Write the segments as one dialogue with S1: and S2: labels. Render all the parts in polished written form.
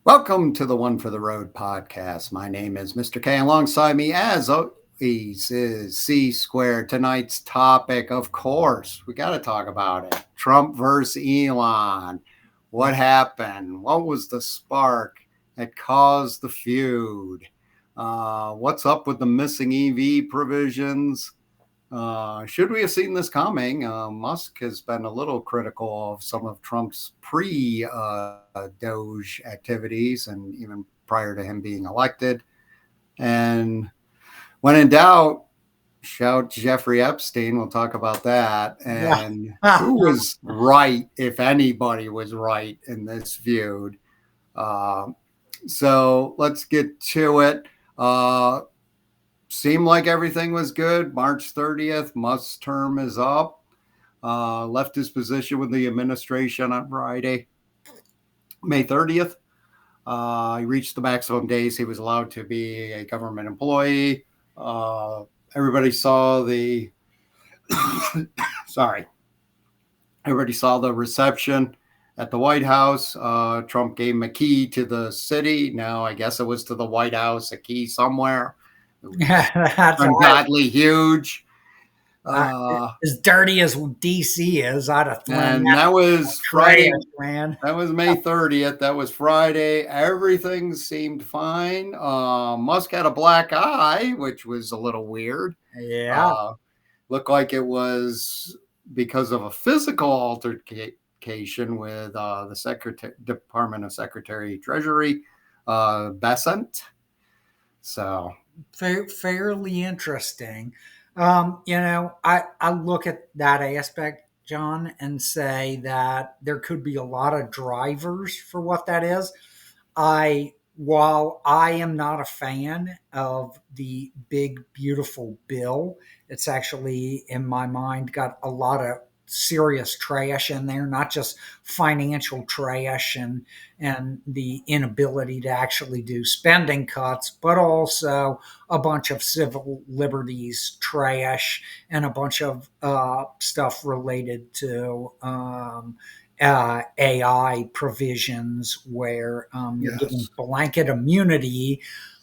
S1: Welcome to the One for the Road podcast. My name is Mr. K. Alongside me, as always, is C Squared. Tonight's topic, of course, we got to talk about it. Trump versus Elon. What happened? What was the spark that caused the feud? What's up with the missing EV provisions? Should we have seen this coming? Musk has been a little critical of some of Trump's pre Doge activities and even prior to him being elected. And when in doubt, shout Jeffrey Epstein. We'll talk about that.
S2: Yeah.
S1: And who was right, if anybody was right in this feud. Uh, so let's get to it. Seemed like everything was good. March 30th, Musk's term is up. Left his position with the administration on Friday, May 30th. He reached the maximum days he was allowed to be a government employee. Everybody saw the sorry. Everybody saw the reception at the White House. Trump gave him a key to the city. Now, I guess it was to the White House, a key somewhere.
S2: That's
S1: Ungodly huge.
S2: as dirty as DC is. I'd have thrown
S1: And
S2: that
S1: that
S2: in the
S1: was
S2: trash,
S1: Friday.
S2: man.
S1: That was May 30th. That was Friday. Everything seemed fine. Musk had a black eye, which was a little weird.
S2: Yeah.
S1: Uh, Looked like it was because of a physical altercation with the Department of Secretary Treasury, Besant. So
S2: Fairly interesting. I look at that aspect, John, and say that there could be a lot of drivers for what that is. While I am not a fan of the big beautiful bill, it's actually in my mind got a lot of serious trash in there, not just financial trash and the inability to actually do spending cuts, but also a bunch of civil liberties trash and a bunch of stuff related to AI provisions where you're
S1: yes,
S2: getting blanket immunity,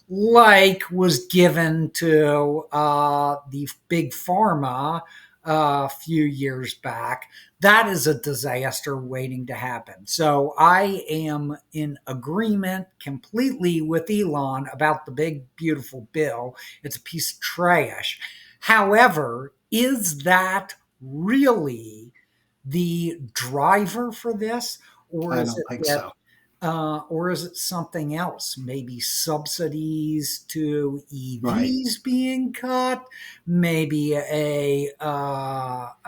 S2: like was given to the big pharma a few years back. That is a disaster waiting to happen. So I am in agreement completely with Elon about the big, beautiful bill. It's a piece of trash. However, is that really the driver for this, or
S1: I
S2: is
S1: don't
S2: it
S1: think
S2: that,
S1: so.
S2: or is it something else? Maybe subsidies to
S1: Right.
S2: EVs being cut, maybe a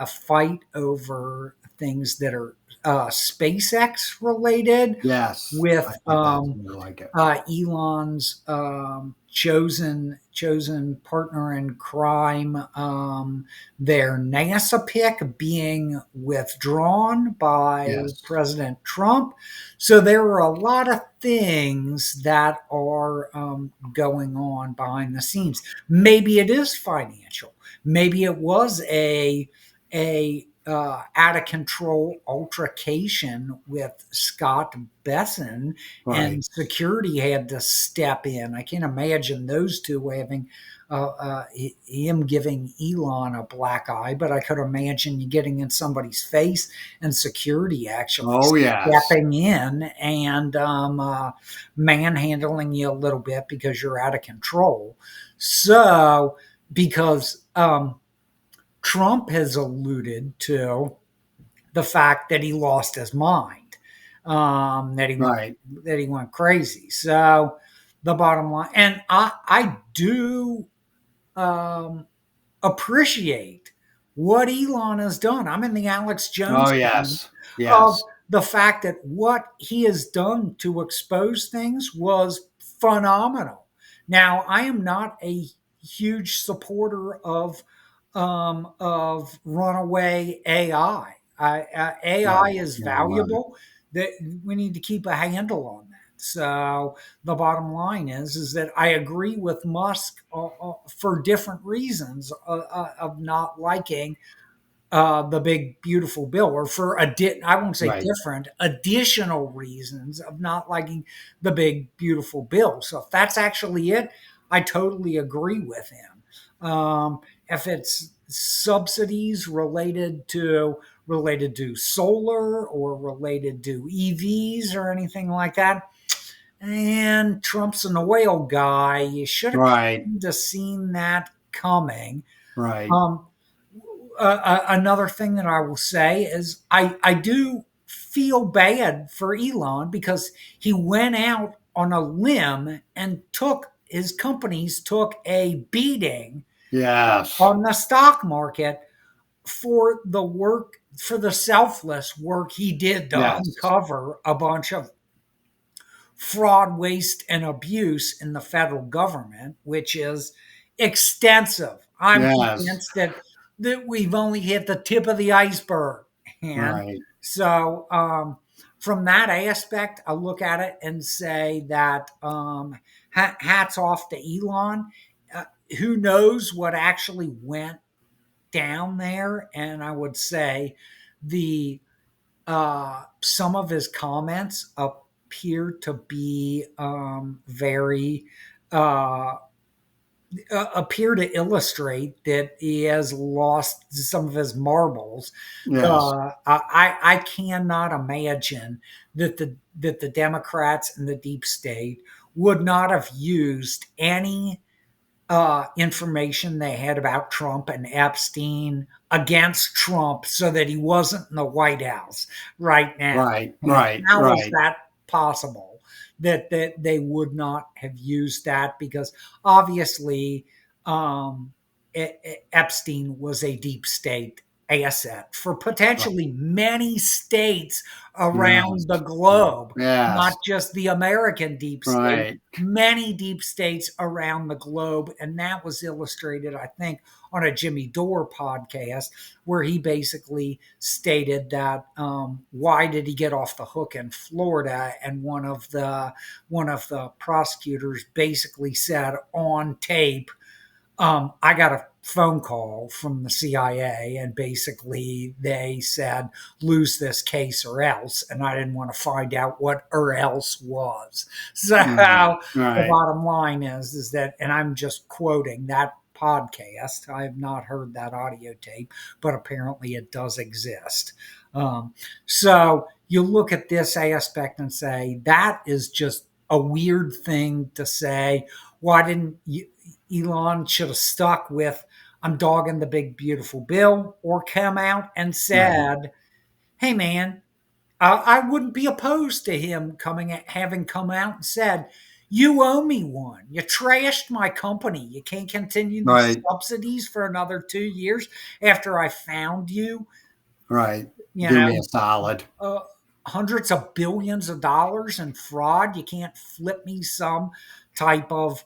S2: fight over things that are SpaceX related
S1: Yes, I
S2: with
S1: think that's more like it.
S2: Elon's chosen partner in crime, their NASA pick being withdrawn by
S1: Yes.
S2: President Trump. So there are a lot of things that are going on behind the scenes. Maybe it is financial. Maybe it was a out of control altercation with Scott Besson,
S1: Right.
S2: and security had to step in. I can't imagine those two having him giving Elon a black eye, but I could imagine you getting in somebody's face and security actually
S1: Oh, yes.
S2: stepping in and manhandling you a little bit because you're out of control. So, because Trump has alluded to the fact that he lost his mind, that he went
S1: Right.
S2: crazy. So the bottom line, and I do um, appreciate what Elon has done. I'm in the Alex
S1: Oh,
S2: Jones camp
S1: yes.
S2: of
S1: Yes.
S2: the fact that what he has done to expose things was phenomenal. Now, I am not a huge supporter of runaway AI. AI
S1: No,
S2: is
S1: no, I'm not.
S2: valuable. That we need to keep a handle on that. So the bottom line is that I agree with Musk for different reasons of not liking the big beautiful bill, or for I won't say
S1: Right.
S2: different, additional reasons of not liking the big beautiful bill. So if that's actually it, I totally agree with him. If it's subsidies related to solar or related to EVs or anything like that, and Trump's an oil guy, you should have
S1: Right.
S2: kind of seen that coming.
S1: Right.
S2: Um, Another thing that I will say is I do feel bad for Elon because he went out on a limb and his companies took a beating
S1: Yes.
S2: on the stock market for the selfless work he did to
S1: Yes.
S2: uncover a bunch of fraud, waste, and abuse in the federal government, which is extensive. I'm
S1: Yes.
S2: convinced that we've only hit the tip of the iceberg. And
S1: Right.
S2: so, from that aspect, I look at it and say that hats off to Elon. Who knows what actually went down there? And I would say the some of his comments appear to be very uh, appear to illustrate that he has lost some of his marbles.
S1: Yes.
S2: I cannot imagine that the Democrats and the deep state would not have used any information they had about Trump and Epstein against Trump so that he wasn't in the White House right now.
S1: Right.
S2: And
S1: Right.
S2: how is
S1: Right.
S2: that possible? That they would not have used that because obviously um, Epstein was a deep state asset for
S1: Right.
S2: potentially many states
S1: Yes.
S2: around the globe,
S1: Yes.
S2: not just the American deep state,
S1: Right.
S2: many deep states around the globe. And that was illustrated, I think, on a Jimmy Dore podcast, where he basically stated that why did he get off the hook in Florida? And one of the prosecutors basically said on tape, I got a phone call from the CIA, and basically they said, lose this case or else. And I didn't want to find out what or else was. So
S1: Right.
S2: the
S1: Right.
S2: bottom line is that, and I'm just quoting that podcast. I have not heard that audio tape, but apparently it does exist. Um, so you look at this aspect and say, that is just a weird thing to say. Why didn't you, Elon should have stuck with I'm dogging the big beautiful bill, or come out and
S1: Right.
S2: said, "Hey man, I wouldn't be opposed to him having come out and said, you owe me one. You trashed my company. You can't continue these
S1: Right.
S2: subsidies for another 2 years after I found you.
S1: Right.
S2: You
S1: Do me
S2: know,
S1: a solid.
S2: uh, hundreds of billions of dollars in fraud. You can't flip me some type of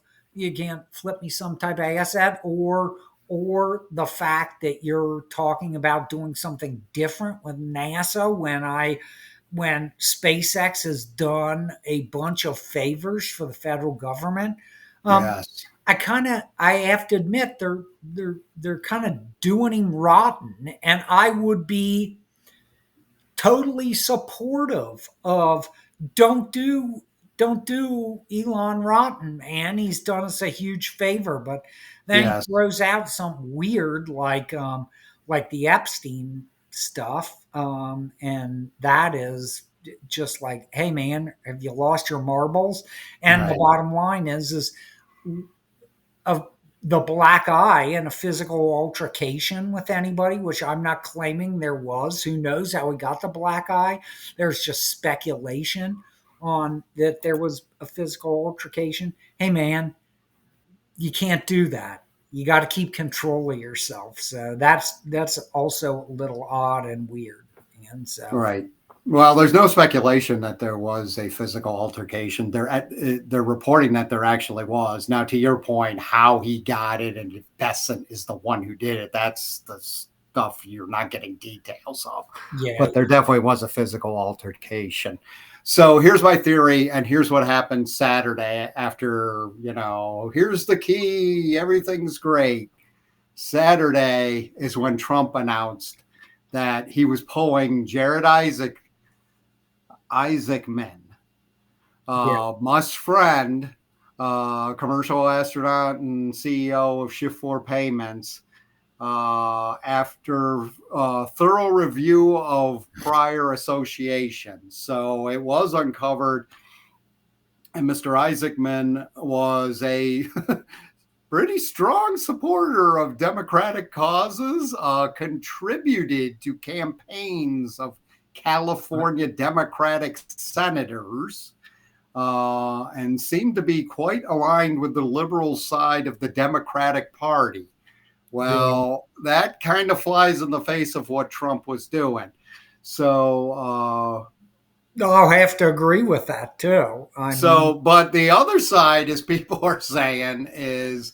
S2: asset, or the fact that you're talking about doing something different with NASA when SpaceX has done a bunch of favors for the federal government. Um,
S1: Yes.
S2: I have to admit they're kind of doing him rotten, and I would be totally supportive of don't do don't do Elon rotten, man. He's done us a huge favor, but then he
S1: Yes.
S2: throws out something weird like the Epstein stuff, and that is just like, hey man, have you lost your marbles? And the
S1: Right.
S2: bottom line is of the black eye and a physical altercation with anybody, which I'm not claiming there was. Who knows how he got the black eye? There's just speculation on that there was a physical altercation. Hey, man, you can't do that. You got to keep control of yourself. So that's also a little odd and weird. And so,
S1: Right. Well, there's no speculation that there was a physical altercation. They're reporting that there actually was. Now, to your point, how he got it and if Besant is the one who did it, that's the stuff you're not getting details of.
S2: yeah,
S1: But there definitely was a physical altercation. So here's my theory, and here's what happened Saturday after, here's the key, everything's great. Saturday is when Trump announced that he was pulling Jared Isaacman,
S2: Yeah.
S1: Musk's friend, commercial astronaut and CEO of Shift 4 Payments, after thorough review of prior associations. So it was uncovered, and Mr. Isaacman was a pretty strong supporter of Democratic causes, contributed to campaigns of California Democratic senators, and seemed to be quite aligned with the liberal side of the Democratic Party.
S2: Yeah.
S1: Well, that kind of flies in the face of what Trump was doing. So,
S2: I'll have to agree with that too. I mean,
S1: but the other side, as people are saying, is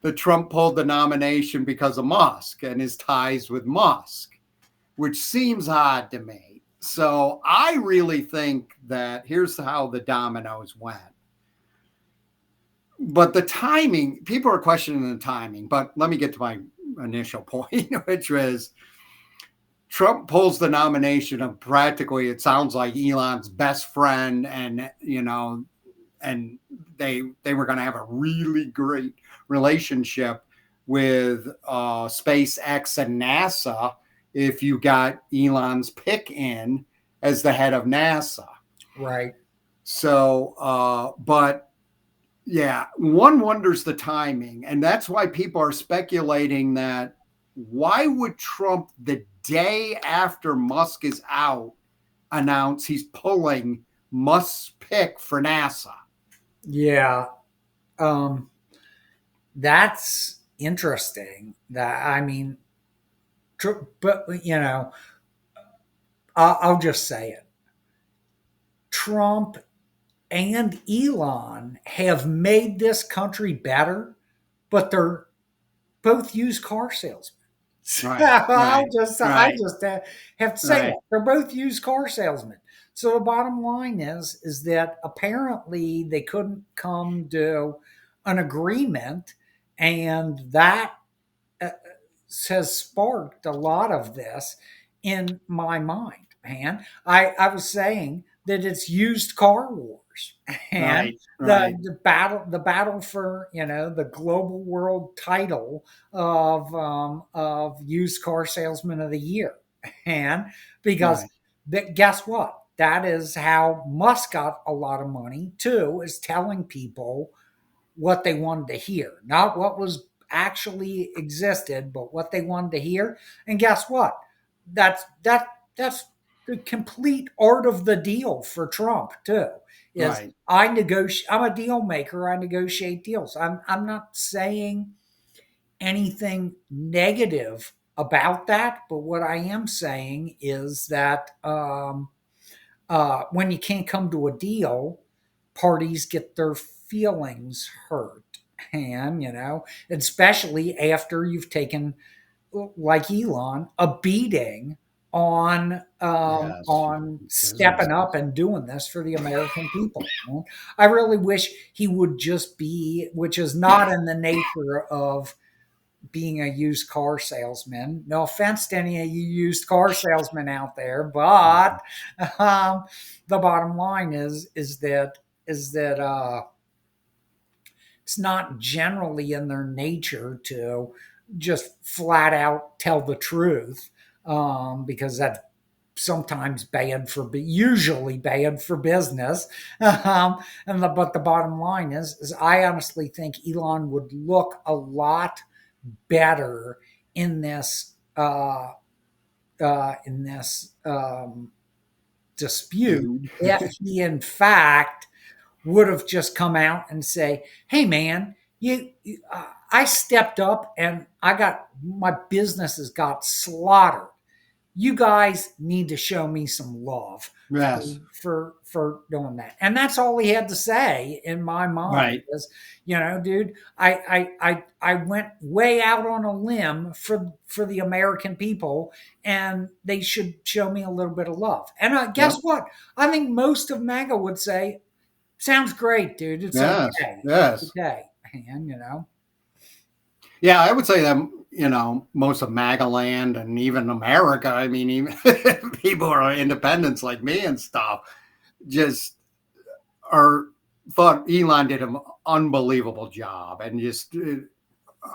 S1: that Trump pulled the nomination because of Musk and his ties with Musk, which seems odd to me. So I really think that here's how the dominoes went. But the timing, people are questioning the timing. But let me get to my initial point, which was Trump pulls the nomination of practically, it sounds like Elon's best friend, and and they were going to have a really great relationship with SpaceX and NASA if you got Elon's pick in as the head of NASA.
S2: right.
S1: So, but yeah, one wonders the timing, and that's why people are speculating that why would Trump, the day after Musk is out, announce he's pulling Musk's pick for NASA?
S2: Yeah. Um, that's interesting. That I mean, but I'll just say it. Trump and Elon have made this country better, but they're both used car salesmen.
S1: Right, right,
S2: I
S1: right,
S2: just have to say
S1: right,
S2: that they're both used car salesmen. So the bottom line is that apparently they couldn't come to an agreement, and that uh, has sparked a lot of this in my mind, man. I was saying that it's used car wars and
S1: right, right,
S2: the battle for the global world title of used car salesman of the year. And because
S1: right,
S2: guess what? That is how Musk got a lot of money too, is telling people what they wanted to hear, not what was actually existed, but what they wanted to hear. And guess what? That's the complete art of the deal for Trump too. Is
S1: right,
S2: I negotiate. I'm a deal maker. I negotiate deals. I'm not saying anything negative about that, but what I am saying is that when you can't come to a deal, parties get their feelings hurt. And, especially after you've taken, like Elon, a beating
S1: yes,
S2: on stepping up
S1: businesses,
S2: and doing this for the American people. I really wish he would just be, which is not in the nature of being a used car salesman. No offense to any of you used car salesmen out there, but um, the bottom line is that it's not generally in their nature to just flat out tell the truth, because that's sometimes bad for, usually bad for business. But the bottom line is I honestly think Elon would look a lot better in this dispute
S1: feud.
S2: if he in fact would have just come out and say, "Hey, man, I stepped up and I got my businesses got slaughtered. You guys need to show me some love
S1: Yes,
S2: for doing that." And that's all he had to say in my mind
S1: right.
S2: is, dude, I went way out on a limb for the American people, and they should show me a little bit of love. And guess
S1: Yep.
S2: what? I think most of MAGA would say, "Sounds great, dude. It's
S1: Yes,
S2: okay. It's
S1: yes.
S2: okay." And
S1: Yeah, I would say that most of MAGA land and even America, I mean, even people who are independents like me and stuff, just are thought Elon did an unbelievable job and just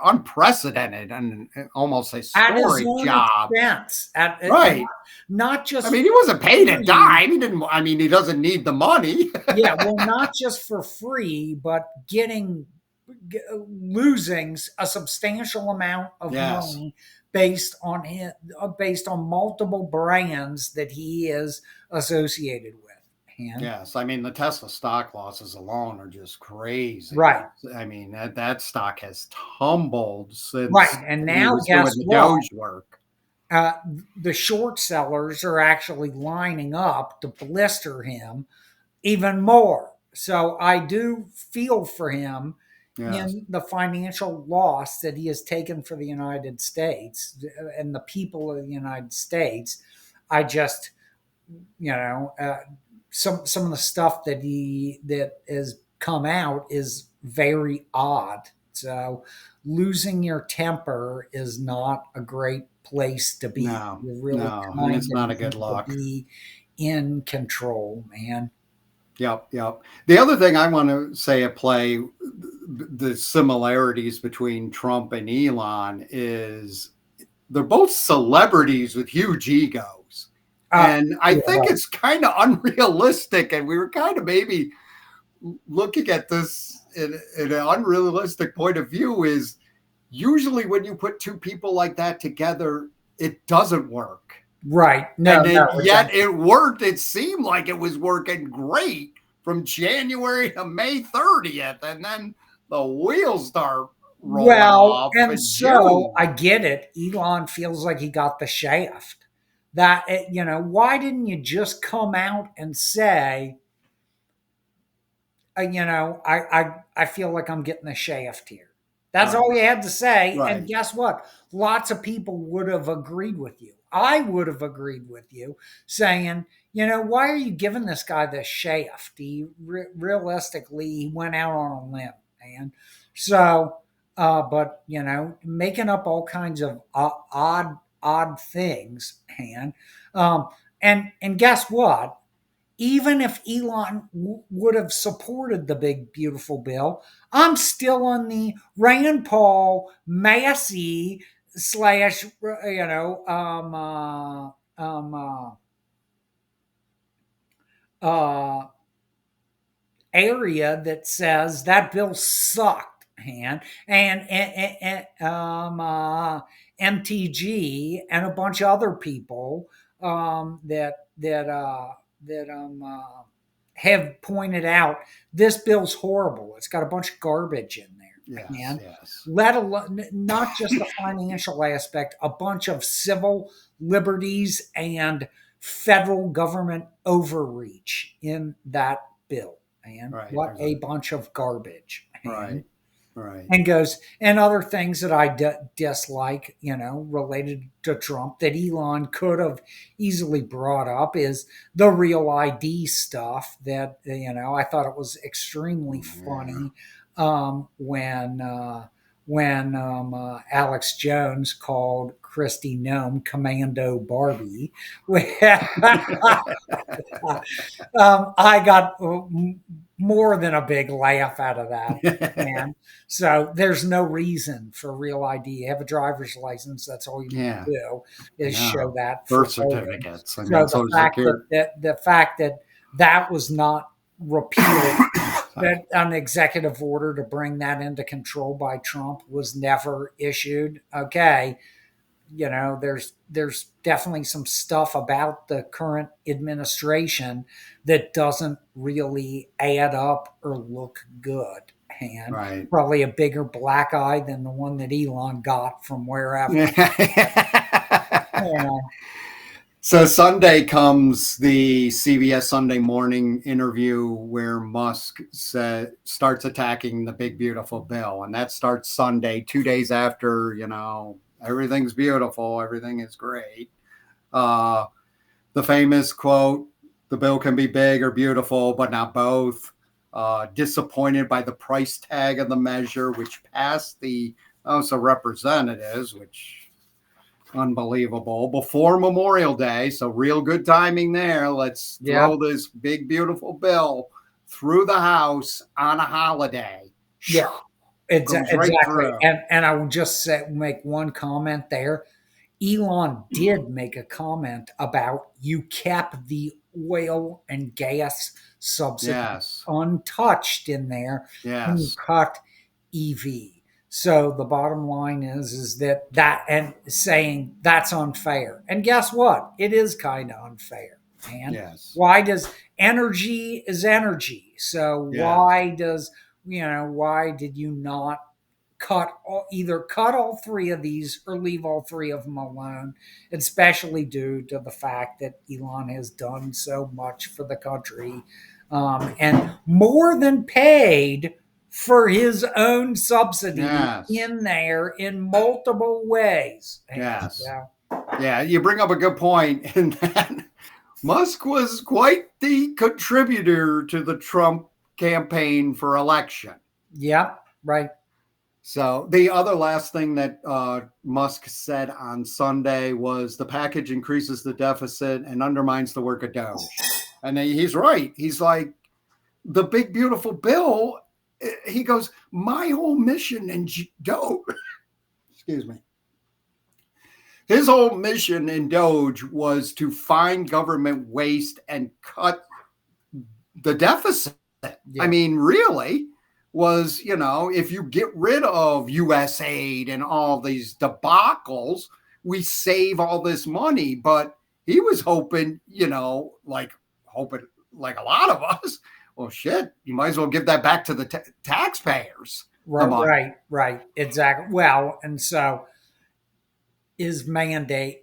S1: unprecedented and almost
S2: At his
S1: historic
S2: own
S1: job.
S2: expense,
S1: Right.
S2: not
S1: I
S2: just
S1: mean, he wasn't paid a
S2: free.
S1: dime. He didn't. I mean, he doesn't need the money.
S2: Yeah, well, not just for free, but losing a substantial amount of
S1: Yes.
S2: money based on multiple brands that he is associated with. And
S1: Yes. I mean, the Tesla stock losses alone are just crazy.
S2: right,
S1: I mean, that stock has tumbled since
S2: right, and
S1: he
S2: now
S1: was
S2: guess
S1: doing the
S2: what?
S1: Doge work.
S2: Uh, the short sellers are actually lining up to blister him even more. So I do feel for him
S1: Yes.
S2: in the financial loss that he has taken for the United States and the people of the United States. I just, you know, some of the stuff that has come out is very odd. So losing your temper is not a great place to be.
S1: No.
S2: You really
S1: No. And
S2: kind
S1: it's
S2: of
S1: not a good
S2: need to
S1: look.
S2: be in control, man.
S1: Yep, yep. The other thing I want to say at play, the similarities between Trump and Elon is they're both celebrities with huge egos. And I
S2: Yeah,
S1: think it's kind of unrealistic. And we were kind of maybe looking at this in an unrealistic point of view is usually when you put two people like that together, it doesn't work.
S2: right. No,
S1: And
S2: no,
S1: then
S2: it
S1: yet
S2: doesn't.
S1: it worked. It seemed like it was working great from January to May 30th. And then the wheels start rolling
S2: Well,
S1: off
S2: and
S1: in
S2: so I
S1: June.
S2: get it. Elon feels like he got the shaft. Why didn't you just come out and say, I feel like I'm getting the shaft here. That's
S1: Right,
S2: all you had to say. And
S1: right.
S2: guess what? Lots of people would have agreed with you. I would have agreed with you saying, why are you giving this guy the shaft? Realistically, he went out on a limb, man. So, but, making up all kinds of odd things, man. And guess what? Even if Elon would have supported the big beautiful bill, I'm still on the Rand Paul Massey slash uh, area that says that bill sucked, and MTG and a bunch of other people that have pointed out this bill's horrible. It's got a bunch of garbage in there,
S1: Yes,
S2: and
S1: yes.
S2: let alone not just the financial aspect, a bunch of civil liberties and federal government overreach in that bill, man.
S1: Right.
S2: What
S1: There's
S2: a
S1: a
S2: bunch of garbage, man.
S1: right, right.
S2: And other things that I dislike, related to Trump that Elon could have easily brought up is the real ID stuff. That I thought it was extremely
S1: Yeah.
S2: funny when Alex Jones called Christy Nome Commando Barbie. I got more than a big laugh out of that. And so there's no reason for real ID. You have a driver's license. That's all you need to
S1: Yeah,
S2: do
S1: I
S2: is show
S1: know.
S2: that for
S1: Birth
S2: voting.
S1: certificates. I
S2: So
S1: mean, Social Security.
S2: the fact that that was not repealed,
S1: Sorry.
S2: that an executive order to bring that into control by Trump was never issued. Okay, there's definitely some stuff about the current administration that doesn't really add up or look good, and
S1: Right.
S2: probably a bigger black eye than the one that Elon got from wherever. Yeah,
S1: So Sunday comes the CBS Sunday morning interview where Musk starts attacking the big beautiful bill, and that starts Sunday, 2 days after everything's beautiful, everything is great. Uh, the famous quote: "The bill can be big or beautiful, but not both." Disappointed by the price tag of the measure, which passed the House of Representatives, which unbelievable, before Memorial Day. So real good timing there. Let's
S2: Yeah.
S1: throw this big, beautiful bill through the House on a holiday.
S2: Yeah.
S1: Goes right
S2: Exactly.
S1: through.
S2: And I will just make one comment there. Elon did make a comment about you kept the oil and gas subsidy
S1: Yes.
S2: untouched in there and you
S1: Yes.
S2: cut EV. So the bottom line is that and saying that's unfair. And guess what? It is kind of unfair, man.
S1: Yes.
S2: Why does energy is energy? So
S1: Yes.
S2: why did you not either cut all three of these or leave all three of them alone, especially due to the fact that Elon has done so much for the country and more than paid for his own subsidy
S1: Yes.
S2: in there in multiple ways. And
S1: Yes. Yeah, you bring up a good point in that Musk was quite the contributor to the Trump campaign for election.
S2: yeah, right.
S1: So the other last thing that Musk said on Sunday was the package increases the deficit and undermines the work of Doge. And he's right. He's like, the big, beautiful bill. He goes, my whole mission in Doge, excuse me, his whole mission in Doge was to find government waste and cut the deficit. I
S2: Yeah,
S1: mean, really was, if you get rid of US aid and all these debacles, we save all this money. But he was hoping, hoping like a lot of us, well, shit, you might as well give that back to the taxpayers, the
S2: right,
S1: money.
S2: right, exactly. Well, and so his mandate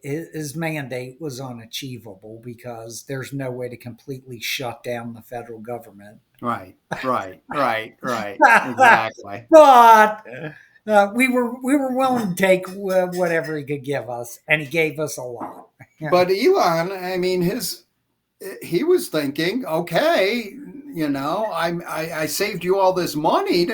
S2: was unachievable because there's no way to completely shut down the federal government.
S1: Right, right, right, right. Exactly.
S2: But we were willing to take whatever he could give us, and he gave us a lot. Yeah,
S1: But Elon, I mean, he was thinking, okay, I saved you all this money.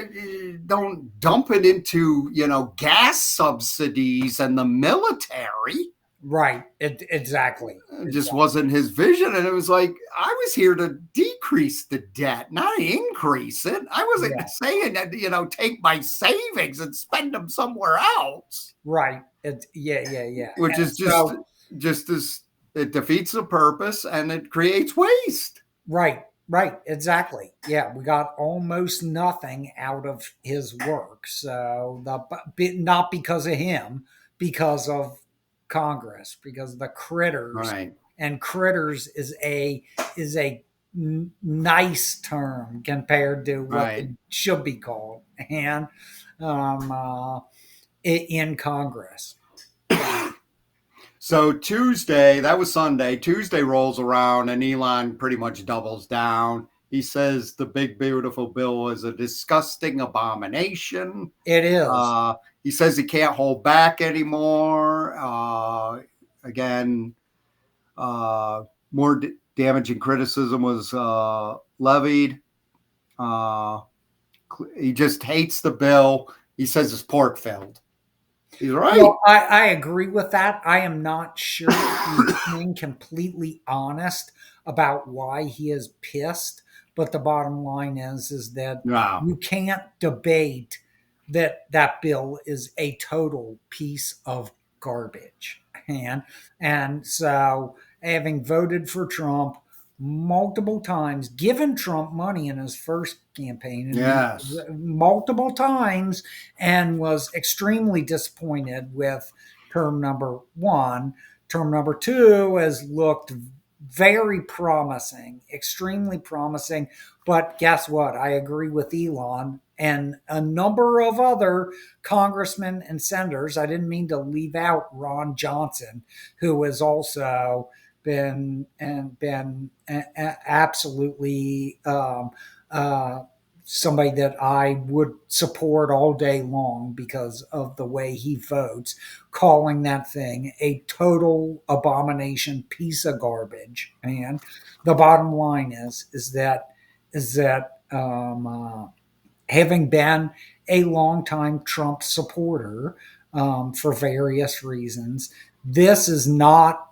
S1: Don't dump it into gas subsidies and the military.
S2: right. Exactly.
S1: It just wasn't his vision, and it was like I was here to decrease the debt, not increase it. I wasn't
S2: Yeah.
S1: saying that take my savings and spend them somewhere else,
S2: Right. Yeah.
S1: which
S2: And
S1: is just
S2: so
S1: just as it defeats the purpose and it creates waste.
S2: right, exactly. Yeah, we got almost nothing out of his work. So not because of him, because of Congress, because the critters,
S1: Right,
S2: and critters is a nice term compared to what
S1: right.
S2: it should be called, and um, uh, in Congress.
S1: So Tuesday, that was Sunday. Tuesday rolls around and Elon pretty much doubles down. He says the big beautiful bill is a disgusting abomination.
S2: It is.
S1: Uh, he says he can't hold back anymore. Again, uh, more damaging criticism was levied. Uh, he just hates the bill. He says it's pork filled. He's right.
S2: Well, I agree with that. I am not sure he's being completely honest about why he is pissed, but the bottom line is that
S1: Wow.
S2: you can't debate that bill is a total piece of garbage. And so having voted for Trump multiple times, given Trump money in his first campaign
S1: Yes.
S2: and multiple times, and was extremely disappointed with term number one. Term number two has looked very promising, extremely promising. But guess what? I agree with Elon and a number of other congressmen and senators. I didn't mean to leave out Ron Johnson, who has also been absolutely somebody that I would support all day long because of the way he votes, calling that thing a total abomination, piece of garbage. And the bottom line is that having been a longtime Trump supporter for various reasons, this is not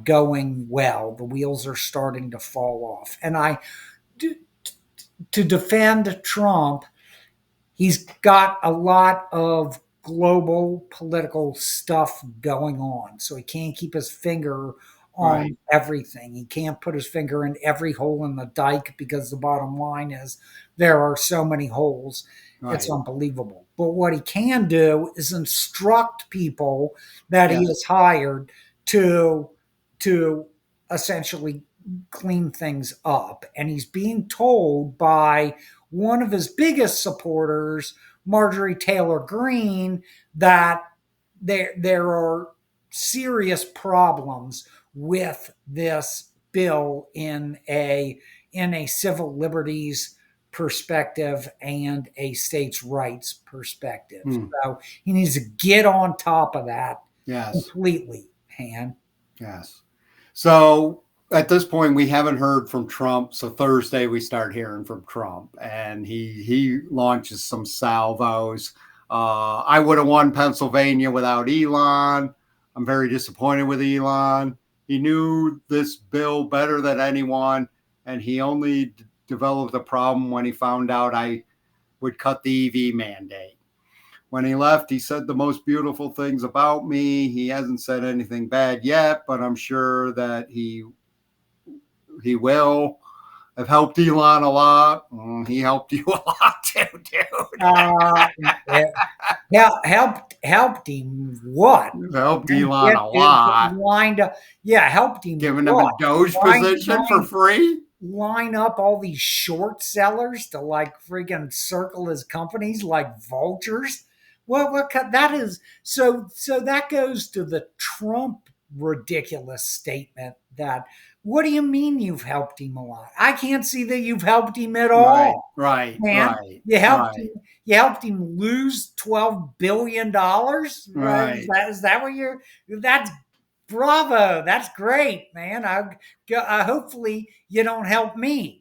S2: going well. The wheels are starting to fall off, and to defend Trump, he's got a lot of global political stuff going on. So he can't keep his finger
S1: Right.
S2: on everything. He can't put his finger in every hole in the dike because the bottom line is there are so many holes. It's
S1: Right.
S2: unbelievable. But what he can do is instruct people that he has
S1: Yes.
S2: hired to to essentially clean things up. And he's being told by one of his biggest supporters, Marjorie Taylor Greene, that there are serious problems with this bill in a civil liberties perspective and a states' rights perspective.
S1: Hmm.
S2: So he needs to get on top of that
S1: Yes.
S2: completely, Han.
S1: Yes. So at this point, we haven't heard from Trump. So Thursday, we start hearing from Trump, and he launches some salvos. I would have won Pennsylvania without Elon. I'm very disappointed with Elon. He knew this bill better than anyone, and he only developed a problem when he found out I would cut the EV mandate. When he left, he said the most beautiful things about me. He hasn't said anything bad yet, but I'm sure that he will. I've helped Elon a lot. He helped you a lot too, dude.
S2: Uh, helped him what?
S1: You've helped
S2: And
S1: Elon a
S2: get
S1: lot.
S2: lined up. Yeah, helped him
S1: Giving him a
S2: what?
S1: Doge
S2: Line,
S1: position for
S2: line,
S1: free.
S2: line up all these short sellers to like freaking circle his companies like vultures. Well, that is so that goes to the Trump ridiculous statement that what do you mean you've helped him a lot? I can't see that you've helped him at
S1: Right,
S2: all,
S1: right,
S2: man.
S1: right,
S2: You helped him.
S1: right,
S2: You helped him lose $12 billion. Right?
S1: right.
S2: Is that what you're? That's bravo. That's great, man. Hopefully you don't help me.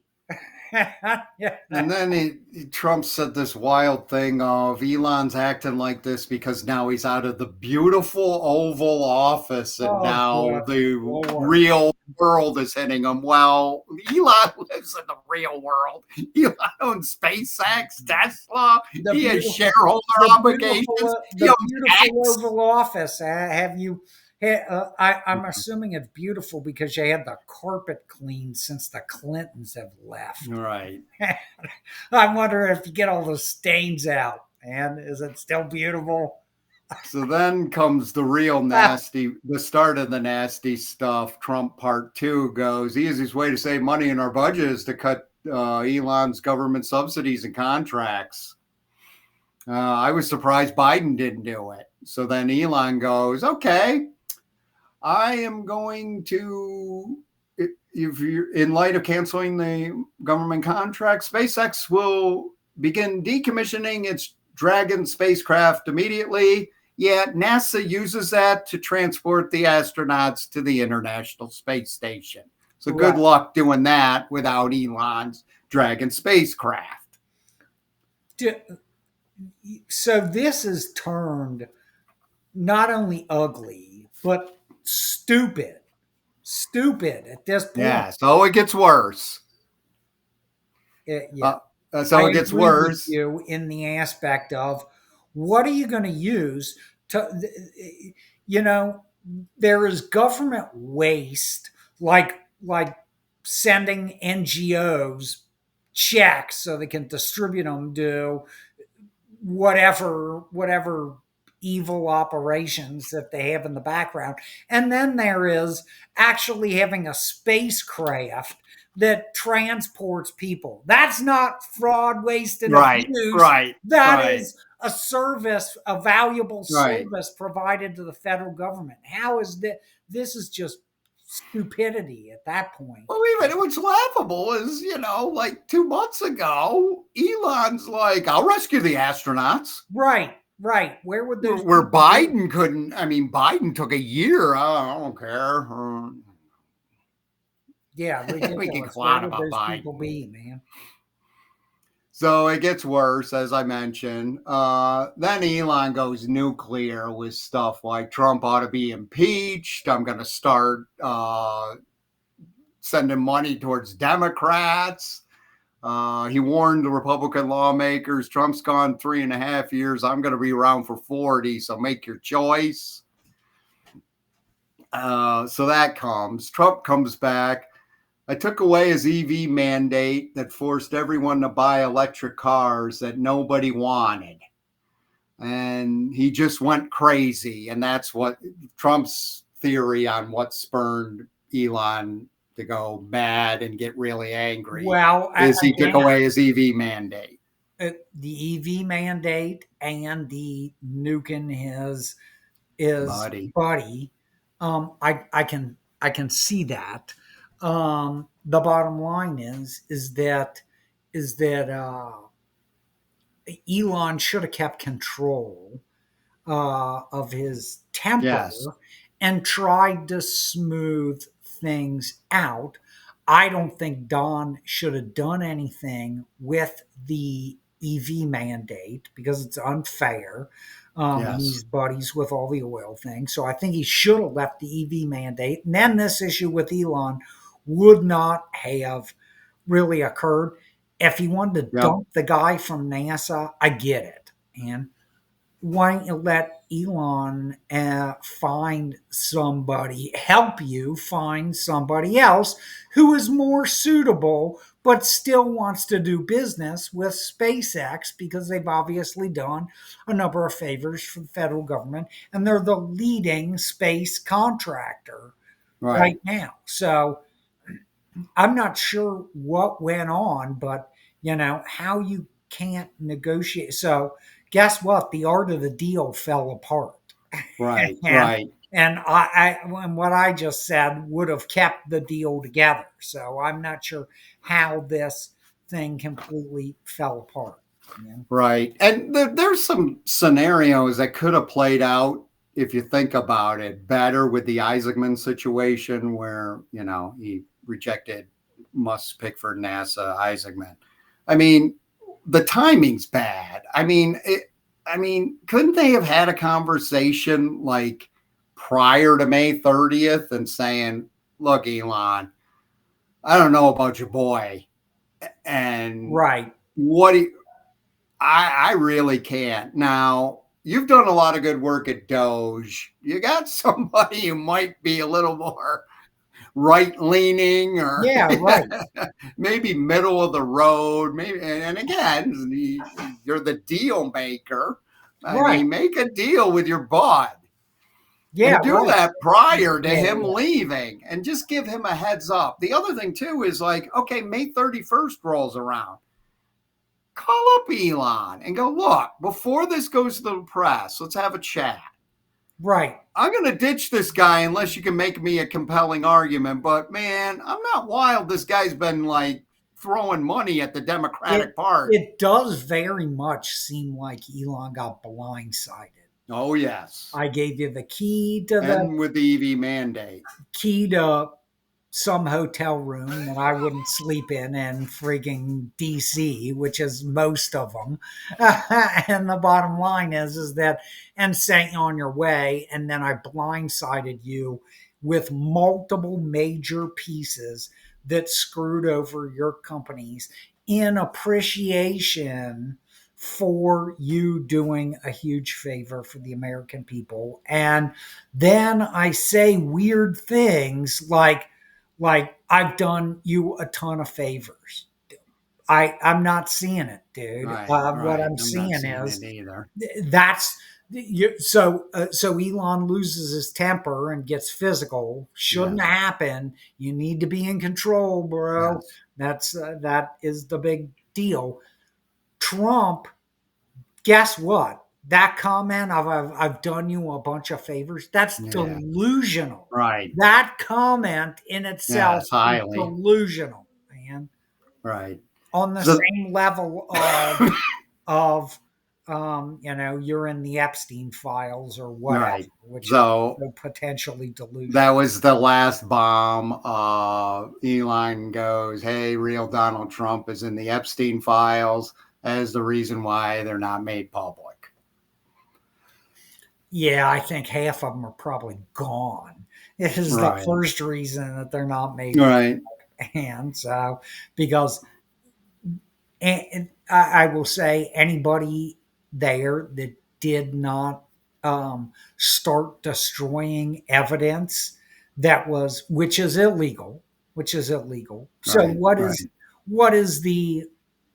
S2: Yeah.
S1: And then Trump said this wild thing of Elon's acting like this because now he's out of the beautiful Oval Office and
S2: Oh,
S1: now
S2: good
S1: the
S2: Lord.
S1: real world is hitting him. Well, Elon lives in the real world. Elon owns SpaceX, Tesla.
S2: The
S1: He has
S2: beautiful,
S1: shareholder obligations. He
S2: the
S1: owns
S2: beautiful
S1: X.
S2: Oval Office. Have you? I'm assuming it's beautiful because you had the carpet cleaned since the Clintons have left.
S1: Right.
S2: I wonder if you get all those stains out, man. Is it still beautiful?
S1: So then comes the real nasty, the start of the nasty stuff. Trump part two goes, the easiest way to save money in our budget is to cut Elon's government subsidies and contracts. I was surprised Biden didn't do it. So then Elon goes, okay, I am going to, if you're in light of canceling the government contract, SpaceX will begin decommissioning its Dragon spacecraft immediately. Yet NASA uses that to transport the astronauts to the International Space Station. So good
S2: Right.
S1: luck doing that without Elon's Dragon spacecraft.
S2: So this is turned not only ugly but stupid. Stupid at this point.
S1: Yeah, so it gets worse.
S2: Yeah. I
S1: So it gets
S2: agree with
S1: worse.
S2: you in the aspect of what are you going to use to, you know, there is government waste like sending NGOs checks so they can distribute them to whatever evil operations that they have in the background. And then there is actually having a spacecraft that transports people. That's not fraud, waste, and
S1: Right,
S2: abuse.
S1: right,
S2: That
S1: right,
S2: is a service, a valuable
S1: right.
S2: service provided to the federal government. How is that? This is just stupidity at that point.
S1: Well, even what's laughable is, like 2 months ago, Elon's like, I'll rescue the astronauts.
S2: Right, right. Where would those
S1: Where
S2: people be?
S1: Biden couldn't, Biden took a year. I don't care.
S2: Yeah,
S1: We can
S2: ridiculous. Where
S1: clown
S2: would
S1: about
S2: those people
S1: Biden.
S2: be, man?
S1: So it gets worse, as I mentioned. Then Elon goes nuclear with stuff like Trump ought to be impeached. I'm going to start sending money towards Democrats. He warned the Republican lawmakers Trump's gone 3.5 years. I'm going to be around for 40, so make your choice. So that comes. Trump comes back. I took away his EV mandate that forced everyone to buy electric cars that nobody wanted. And he just went crazy. And that's what Trump's theory on what spurred Elon to go mad and get really angry
S2: Well,
S1: is he took
S2: again,
S1: away his EV mandate.
S2: the EV mandate and the nuking his
S1: Buddy.
S2: buddy. I can see that. The bottom line is that Elon should have kept control of his temper
S1: Yes.
S2: and tried to smooth things out. I don't think Don should have done anything with the EV mandate because it's unfair. And
S1: Yes.
S2: he's buddies with all the oil things. So I think he should have left the EV mandate. And then this issue with Elon would not have really occurred. If he wanted to
S1: Yep.
S2: dump the guy from NASA, I get it. And why don't you let Elon find somebody, help you find somebody else who is more suitable, but still wants to do business with SpaceX because they've obviously done a number of favors for the federal government and they're the leading space contractor right
S1: Right.
S2: now. So I'm not sure what went on, but how you can't negotiate. So guess what? The art of the deal fell apart,
S1: Right.
S2: and
S1: Right.
S2: and what I just said would have kept the deal together. So I'm not sure how this thing completely fell apart.
S1: Right. And there's some scenarios that could have played out if you think about it better with the Isaacman situation where, he rejected Musk's pick for NASA Isaacman. I mean, the timing's bad. Couldn't they have had a conversation like prior to May 30th and saying, look, Elon, I don't know about your boy. And
S2: Right.
S1: what do you, I really can't. Now, you've done a lot of good work at Doge. You got somebody who might be a little more right leaning or
S2: Yeah. Right.
S1: maybe middle of the road. Maybe, and again, you're the deal maker. I
S2: Right.
S1: mean, make a deal with your bud
S2: Yeah.
S1: and do
S2: Right.
S1: that prior to
S2: Yeah.
S1: him
S2: Yeah.
S1: leaving and just give him a heads up. The other thing, too, is like, okay, May 31st rolls around. Call up Elon and go, look, before this goes to the press, let's have a chat.
S2: Right.
S1: I'm going to ditch this guy unless you can make me a compelling argument. But man, I'm not wild. This guy's been like throwing money at the
S2: It
S1: Democratic Party.
S2: it does very much seem like Elon got blindsided.
S1: Oh, yes.
S2: I gave you the key to the
S1: And with the EV mandate.
S2: key to some hotel room that I wouldn't sleep in freaking DC, which is most of them. And the bottom line is that, and sent you on your way, and then I blindsided you with multiple major pieces that screwed over your companies in appreciation for you doing a huge favor for the American people. And then I say weird things like I've done you a ton of favors. I'm not seeing it, dude.
S1: Right,
S2: What
S1: right.
S2: I'm
S1: I'm not
S2: seeing
S1: seeing
S2: is
S1: it either.
S2: that's so Elon loses his temper and gets physical. Shouldn't
S1: Yes.
S2: happen. You need to be in control, bro.
S1: Yes.
S2: That is the big deal. Trump, guess what? That comment of I've done you a bunch of favors, that's
S1: Yeah.
S2: delusional.
S1: Right.
S2: That comment in itself
S1: Yes.
S2: is
S1: Highly.
S2: delusional, man.
S1: Right.
S2: On the
S1: So,
S2: same level of you're in the Epstein files or whatever,
S1: Right.
S2: which is
S1: So
S2: so potentially delusional.
S1: that was the last bomb. Elon goes, "Hey, real Donald Trump is in the Epstein files as the reason why they're not made public."
S2: Yeah, I think half of them are probably gone. It is the
S1: Right.
S2: first reason that they're not made.
S1: Right.
S2: And so, because and I will say anybody there that did not start destroying evidence that was which is illegal. So
S1: Right. Right.
S2: what is the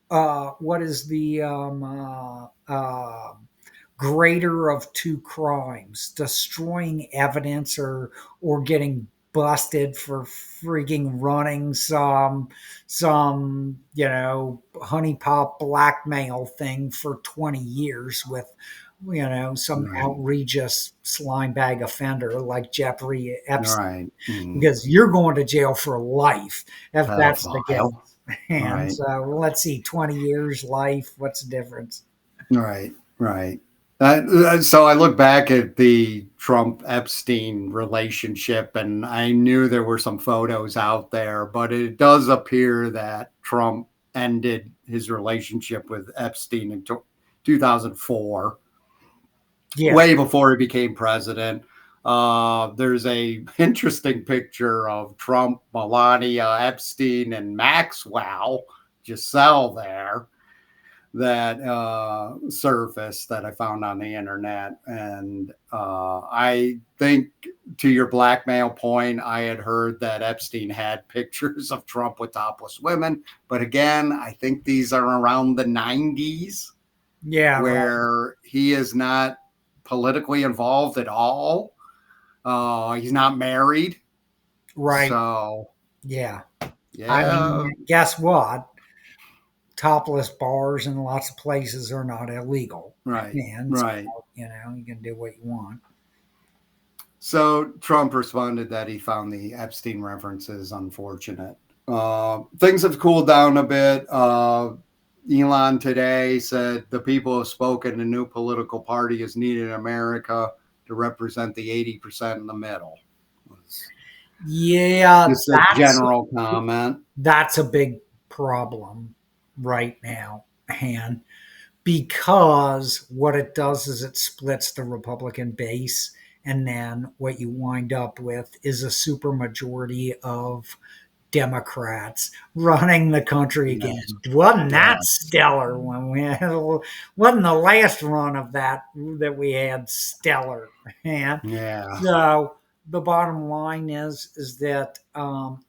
S2: what is the greater of two crimes, destroying evidence or getting busted for freaking running some honeypot blackmail thing for 20 years with some
S1: Right.
S2: outrageous slime bag offender like Jeffrey Epstein,
S1: Right.
S2: because you're going to jail for life if that's the
S1: Pedophile.
S2: case. And
S1: Right.
S2: so let's see, 20 years life, what's the difference?
S1: Right. Right. So I look back at the Trump Epstein relationship, and I knew there were some photos out there, but it does appear that Trump ended his relationship with Epstein in 2004,
S2: Yeah.
S1: way before he became president. There's a interesting picture of Trump, Melania, Epstein, and Maxwell Giselle there that surfaced that I found on the internet. And I think, to your blackmail point, I had heard that Epstein had pictures of Trump with topless women. But again, I think these are around the 90s,
S2: Yeah, right.
S1: where he is not politically involved at all. He's not married.
S2: Right.
S1: So,
S2: Yeah. I
S1: yeah,
S2: mean, guess what? Topless bars in lots of places are not illegal.
S1: right,
S2: And so,
S1: right.
S2: you can do what you want.
S1: So Trump responded that he found the Epstein references unfortunate. Things have cooled down a bit. Elon today said the people have spoken. A new political party is needed in America to represent the 80% in the middle. It's
S2: Yeah,
S1: just a general comment.
S2: that's a big problem right now. And because what it does is it splits the Republican base, and then what you wind up with is a supermajority of Democrats running the country
S1: Yes,
S2: again. Wasn't that
S1: yes,
S2: stellar when we had, wasn't the last run of that we had stellar? And
S1: yeah,
S2: so the bottom line is that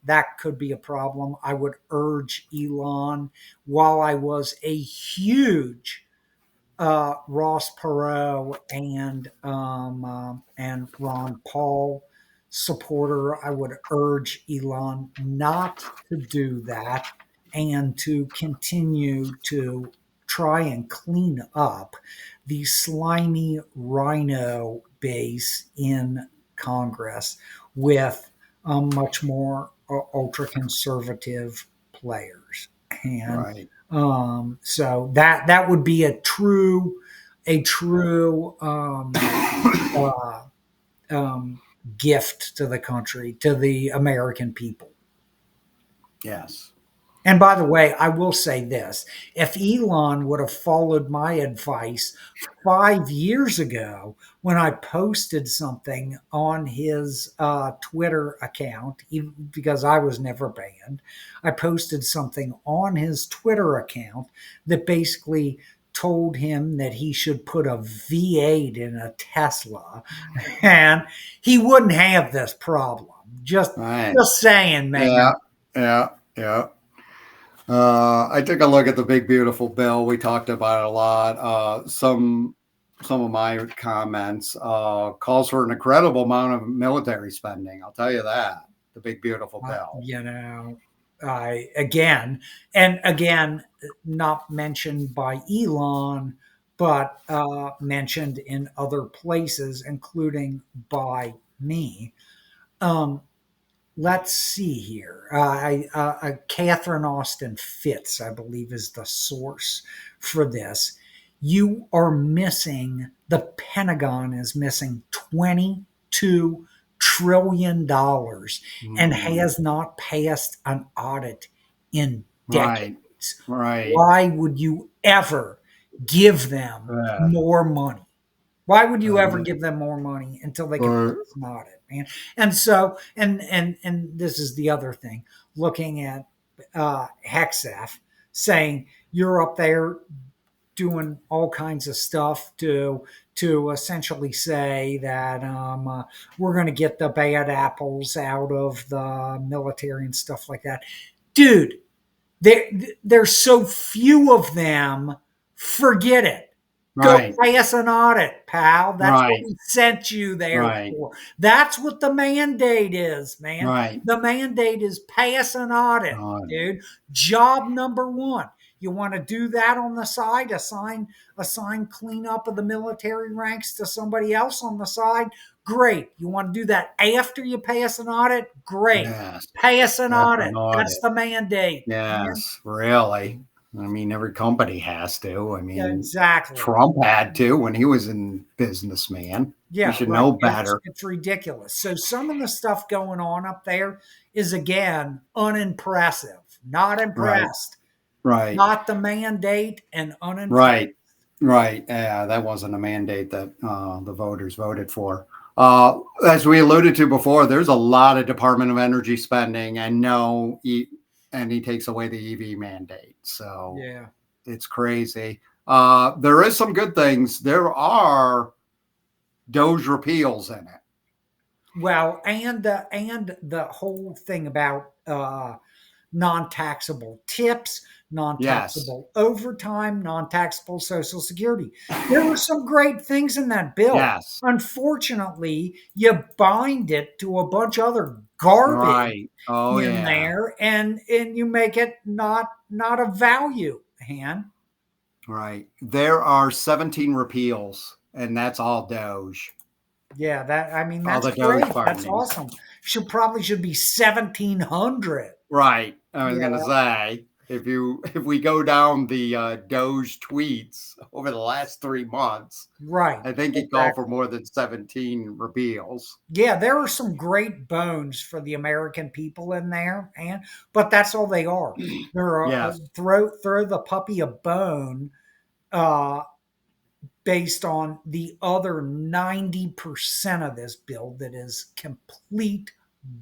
S2: that could be a problem. I would urge Elon, while I was a huge Ross Perot and Ron Paul supporter, I would urge Elon not to do that and to continue to try and clean up the slimy rhino base in Congress with much more ultra conservative players. And
S1: right,
S2: so that would be a true uh, um, gift to the country, to the American people.
S1: yes,
S2: And by the way, I will say this: if Elon would have followed my advice 5 years ago when I posted something on his Twitter account, even because I was never banned, I posted something on his Twitter account that basically told him that he should put a V8 in a Tesla, and he wouldn't have this problem. Just,
S1: right,
S2: just saying,
S1: yeah,
S2: man.
S1: yeah, yeah. I took a look at the big beautiful bill. We talked about it a lot. Some of my comments calls for an incredible amount of military spending. I'll tell you that. The big beautiful
S2: uh,
S1: bill.
S2: you know, I again and again, not mentioned by Elon, but mentioned in other places, including by me. Um, let's see here. Catherine Austin Fitz, I believe, is the source for this. you are missing, the Pentagon is missing $22 trillion and
S1: Mm,
S2: has not passed an audit in
S1: right.
S2: decades.
S1: Right.
S2: Why would you ever give them
S1: Yeah.
S2: more money? Why would you ever
S1: Um,
S2: give them more money until they could
S1: or
S2: pass an audit, man? And so, and this is the other thing. Looking at Hexaf saying you're up there doing all kinds of stuff to essentially say that we're going to get the bad apples out of the military and stuff like that, dude. There, there's so few of them. Forget it. Go
S1: right.
S2: pass an audit, pal. That's what
S1: Right.
S2: we sent you there
S1: Right.
S2: for. That's what the mandate is, man.
S1: Right.
S2: The mandate is pass an audit,
S1: Um,
S2: dude. Job number one. You want to do that on the side, assign cleanup of the military ranks to somebody else on the side. Great. You want to do that after you pass an audit? Great.
S1: yes.
S2: Pass an
S1: That's an
S2: audit. That's
S1: audit.
S2: the mandate, man.
S1: Yes. Really. I mean, every company has to. I
S2: Yeah,
S1: mean,
S2: exactly.
S1: Trump had to when he was in businessman. He
S2: Yeah,
S1: should
S2: right.
S1: know
S2: It's
S1: better.
S2: it's ridiculous. So some of the stuff going on up there is again unimpressive. Not
S1: Right.
S2: impressed.
S1: Right.
S2: Not the mandate and unimpressed.
S1: Right. Right. Yeah, that wasn't a mandate that the voters voted for. As we alluded to before, there's a lot of Department of Energy spending, and and he takes away the EV mandate. So
S2: Yeah.
S1: it's crazy. There is some good things. There are Doge repeals in it.
S2: Well, and the whole thing about non-taxable tips,
S1: Yes.
S2: non-taxable overtime, non-taxable social security. There were some great things in that bill.
S1: Yes.
S2: Unfortunately, you bind it to a bunch of other garbage
S1: Right. Oh
S2: in
S1: yeah.
S2: there and you make it not a value, Han.
S1: Right. There are 17 repeals, and that's all Doge.
S2: Yeah, that I mean
S1: All
S2: that's
S1: the Doge
S2: great. That's
S1: fundings.
S2: awesome. Should be 1700.
S1: Right. I was
S2: Yeah,
S1: gonna say if we go down the Doge tweets over the last 3 months,
S2: right.
S1: I think he called for
S2: Exactly.
S1: more than 17 repeals.
S2: Yeah, there are some great bones for the American people in there, and but that's all they are. They're
S1: Yes.
S2: throw the puppy a bone uh, based on the other 90% of this bill that is complete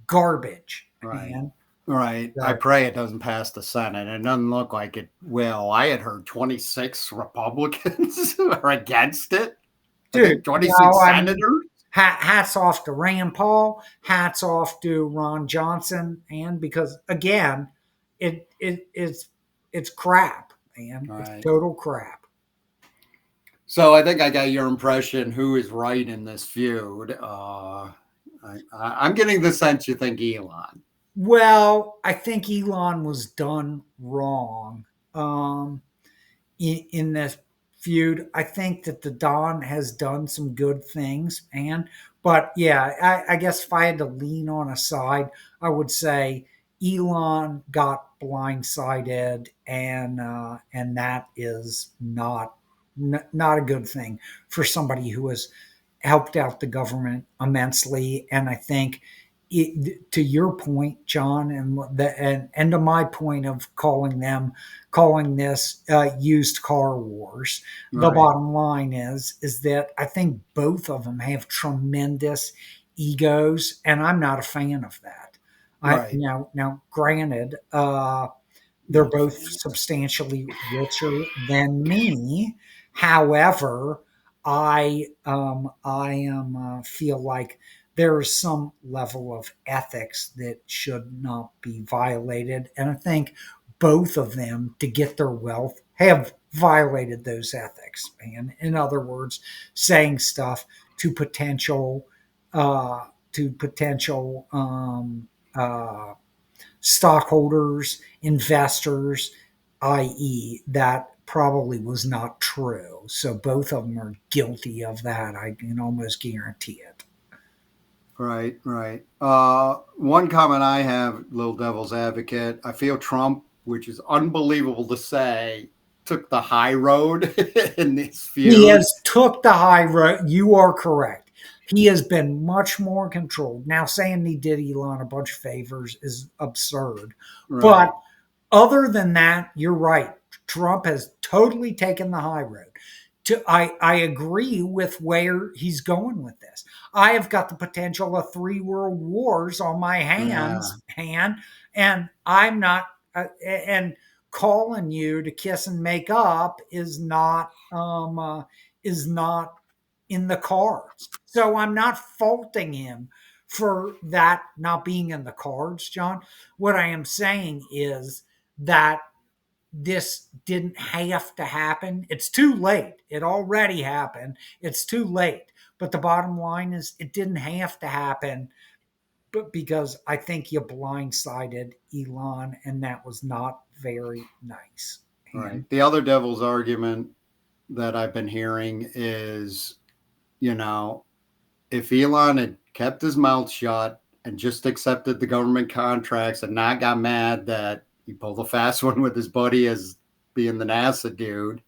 S2: garbage.
S1: Right.
S2: And
S1: Right. I
S2: so,
S1: pray it doesn't pass the Senate. It doesn't look like it will. I had heard 26 Republicans are against it. I
S2: dude,
S1: think 26
S2: no, I mean,
S1: senators.
S2: hats off to Rand Paul, hats off to Ron Johnson, and because again, it's crap, man. It's
S1: Right.
S2: total crap.
S1: So I think I got your impression who is right in this feud. I'm getting the sense you think Elon.
S2: Well, I think Elon was done wrong um, in this feud. I think that the Don has done some good things, and but yeah, I guess if I had to lean on a side, I would say Elon got blindsided, and that is not a good thing for somebody who has helped out the government immensely. And I think, to your point, John, and to my point of calling this used car wars, the
S1: Right.
S2: bottom line is that I think both of them have tremendous egos, and I'm not a fan of that. I
S1: Right.
S2: now granted, they're
S1: Not a
S2: both
S1: fan.
S2: substantially richer than me. However, I am feel like there is some level of ethics that should not be violated, and I think both of them, to get their wealth, have violated those ethics. And in other words, saying stuff to potential stockholders, investors, i.e., that probably was not true. So both of them are guilty of that. I can almost guarantee it.
S1: Right. Right. One comment I have, little devil's advocate. I feel Trump, which is unbelievable to say, took the high road in this
S2: He
S1: feud.
S2: has took the high road. You are correct. He has been much more controlled. Now, saying he did Elon a bunch of favors is absurd. But
S1: Right.
S2: other than that, you're right. Trump has totally taken the high road. I agree with where he's going with this. I have got the potential of three world wars on my
S1: Yeah.
S2: and I'm not. And calling you to kiss and make up is not in the cards. So I'm not faulting him for that not being in the cards, John. What I am saying is that this didn't have to happen. It's too late. It already happened. It's too late. But the bottom line is it didn't have to happen, but because I think you blindsided Elon, and that was not very nice.
S1: Right.
S2: And
S1: The other devil's argument that I've been hearing is, you know, if Elon had kept his mouth shut and just accepted the government contracts and not got mad that he pulled a fast one with his buddy as being the NASA dude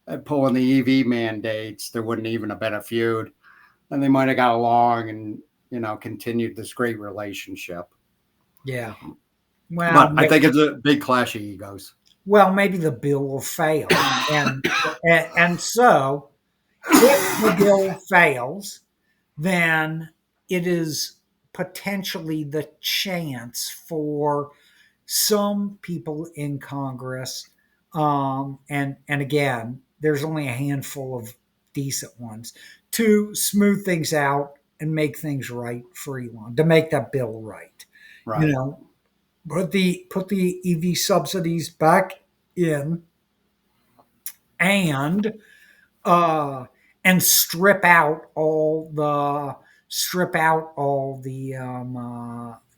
S1: and pulling the EV mandates, there wouldn't even have been a feud. And they might have got along and, continued this great relationship.
S2: yeah, well,
S1: But I think it's a big clash of egos.
S2: maybe the bill will fail, and so if the bill fails, then it is potentially the chance for some people in Congress, and again, there's only a handful of decent ones, to smooth things out and make things right for Elon, to make that bill right. You
S1: Right.
S2: know, put the EV subsidies back in, and uh, and strip out all the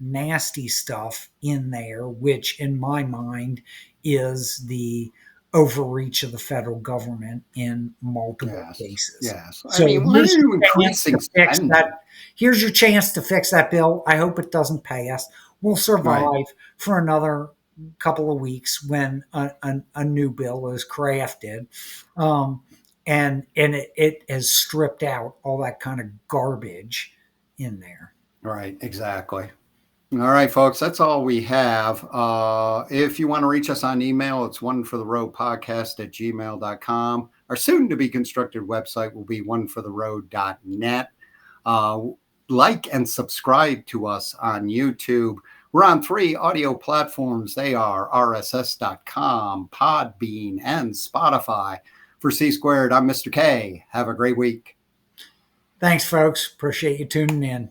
S2: nasty stuff in there, which in my mind is the overreach of the federal government in multiple
S1: Yes.
S2: cases.
S1: Yes. I
S2: So
S1: mean, why are
S2: here's your
S1: you
S2: chance to
S1: increasing
S2: fix that.
S1: spending?
S2: Here's your chance to fix that bill. I hope it doesn't pass. We'll
S1: Right.
S2: survive for another couple of weeks when a new bill is crafted. Um, and it has stripped out all that kind of garbage in there.
S1: Right. Exactly. All right, folks, that's all we have. If you want to reach us on email, it's one for the road podcast at gmail.com. Our soon to be constructed website will be onefortheroad.net. Uh, like and subscribe to us on YouTube. We're on 3 audio platforms. They are rss.com, Podbean, and Spotify. For C Squared, I'm Mr. K. Have a great week.
S2: Thanks, folks. Appreciate you tuning in.